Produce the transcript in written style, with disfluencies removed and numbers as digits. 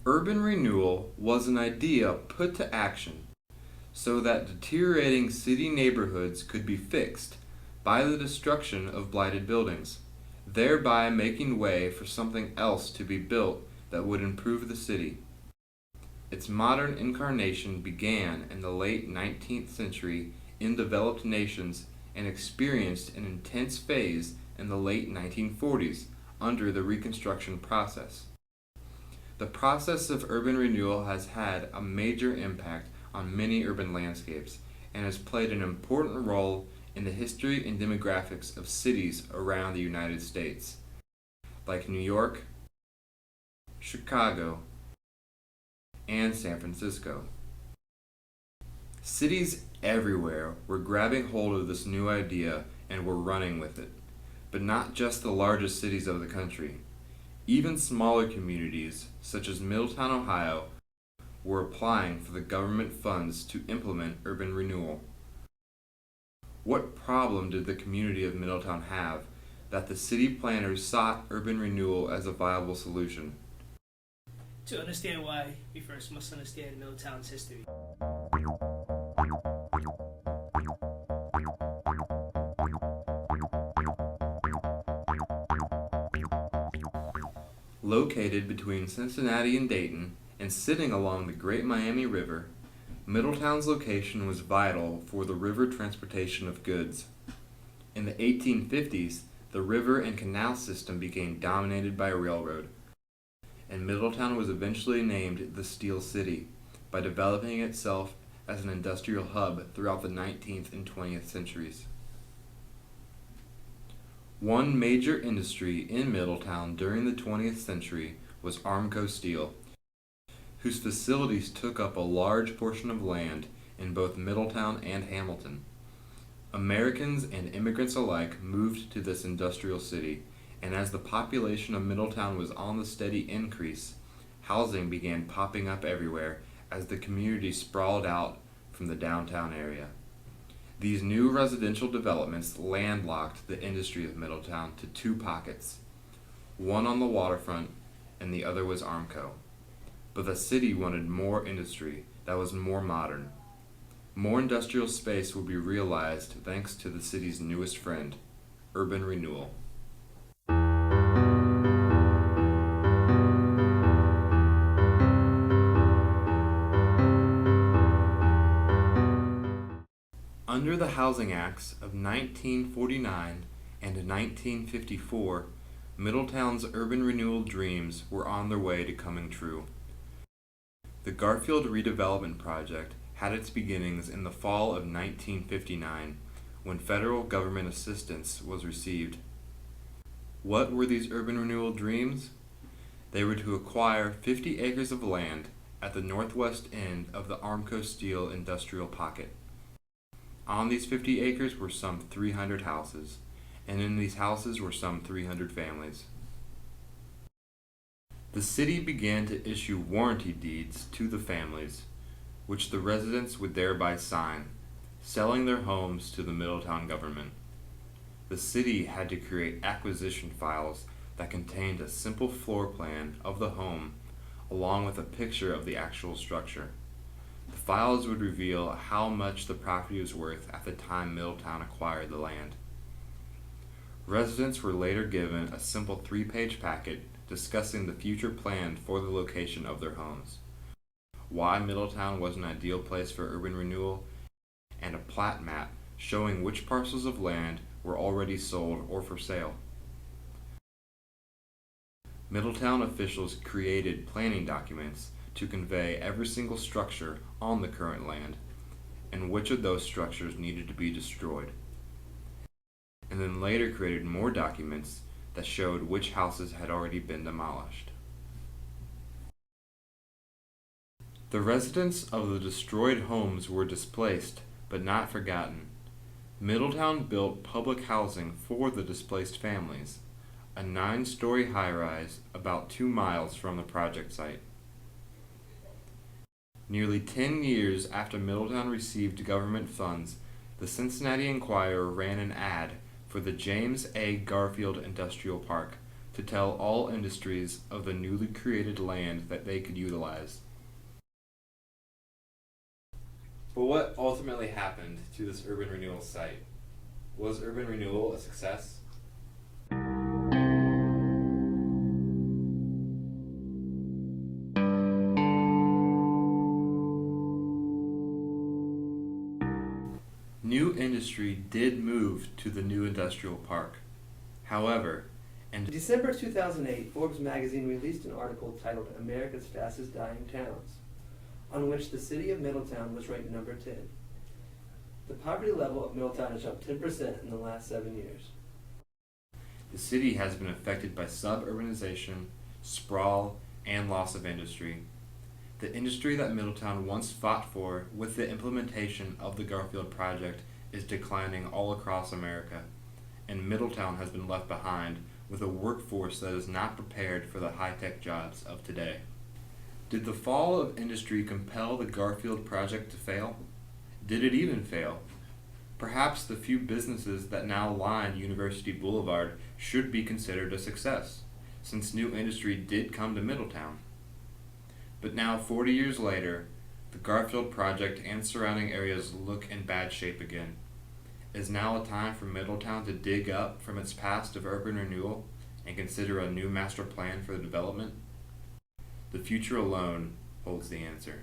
Urban renewal was an idea put to action so that deteriorating city neighborhoods could be fixed by the destruction of blighted buildings, thereby making way for something else to be built that would improve the city. Its modern incarnation began in the late 19th century in developed nations and experienced an intense phase in the late 1940s under the Reconstruction process. The process of urban renewal has had a major impact on many urban landscapes and has played an important role in the history and demographics of cities around the United States, like New York, Chicago, and San Francisco. Cities everywhere were grabbing hold of this new idea and were running with it, but not just the largest cities of the country. Even smaller communities, such as Middletown, Ohio, were applying for the government funds to implement urban renewal. What problem did the community of Middletown have that the city planners sought urban renewal as a viable solution? To understand why, we first must understand Middletown's history. Located between Cincinnati and Dayton, and sitting along the Great Miami River, Middletown's location was vital for the river transportation of goods. In the 1850s, the river and canal system became dominated by railroad, and Middletown was eventually named the Steel City by developing itself as an industrial hub throughout the 19th and 20th centuries. One major industry in Middletown during the 20th century was Armco Steel, whose facilities took up a large portion of land in both Middletown and Hamilton. Americans and immigrants alike moved to this industrial city, and as the population of Middletown was on the steady increase, housing began popping up everywhere as the community sprawled out from the downtown area. These new residential developments landlocked the industry of Middletown to two pockets, one on the waterfront and the other was Armco. But the city wanted more industry that was more modern. More industrial space would be realized thanks to the city's newest friend, urban renewal. Under the Housing Acts of 1949 and 1954, Middletown's urban renewal dreams were on their way to coming true. The Garfield Redevelopment Project had its beginnings in the fall of 1959 when federal government assistance was received. What were these urban renewal dreams? They were to acquire 50 acres of land at the northwest end of the Armco Steel industrial pocket. On these 50 acres were some 300 houses, and in these houses were some 300 families. The city began to issue warranty deeds to the families, which the residents would thereby sign, selling their homes to the Middletown government. The city had to create acquisition files that contained a simple floor plan of the home along with a picture of the actual structure. The files would reveal how much the property was worth at the time Middletown acquired the land. Residents were later given a simple 3-page packet discussing the future plan for the location of their homes, why Middletown was an ideal place for urban renewal, and a plat map showing which parcels of land were already sold or for sale. Middletown officials created planning documents to convey every single structure on the current land and which of those structures needed to be destroyed, and then later created more documents that showed which houses had already been demolished. The residents of the destroyed homes were displaced but not forgotten. Middletown built public housing for the displaced families, a 9-story high-rise about 2 miles from the project site. Nearly 10 years after Middletown received government funds, the Cincinnati Enquirer ran an ad for the James A. Garfield Industrial Park to tell all industries of the newly created land that they could utilize. But what ultimately happened to this urban renewal site? Was urban renewal a success? New industry did move to the new industrial park. However, In December 2008, Forbes magazine released an article titled America's Fastest Dying Towns, on which the city of Middletown was ranked number 10. The poverty level of Middletown is up 10% in the last 7 years. the city has been affected by suburbanization, sprawl, and loss of industry. The industry that Middletown once fought for with the implementation of the Garfield Project is declining all across America, and Middletown has been left behind with a workforce that is not prepared for the high-tech jobs of today. Did the fall of industry compel the Garfield Project to fail? Did it even fail? Perhaps the few businesses that now line University Boulevard should be considered a success, since new industry did come to Middletown. But now, 40 years later, the Garfield Project and surrounding areas look in bad shape again. Is now a time for Middletown to dig up from its past of urban renewal and consider a new master plan for the development? The future alone holds the answer.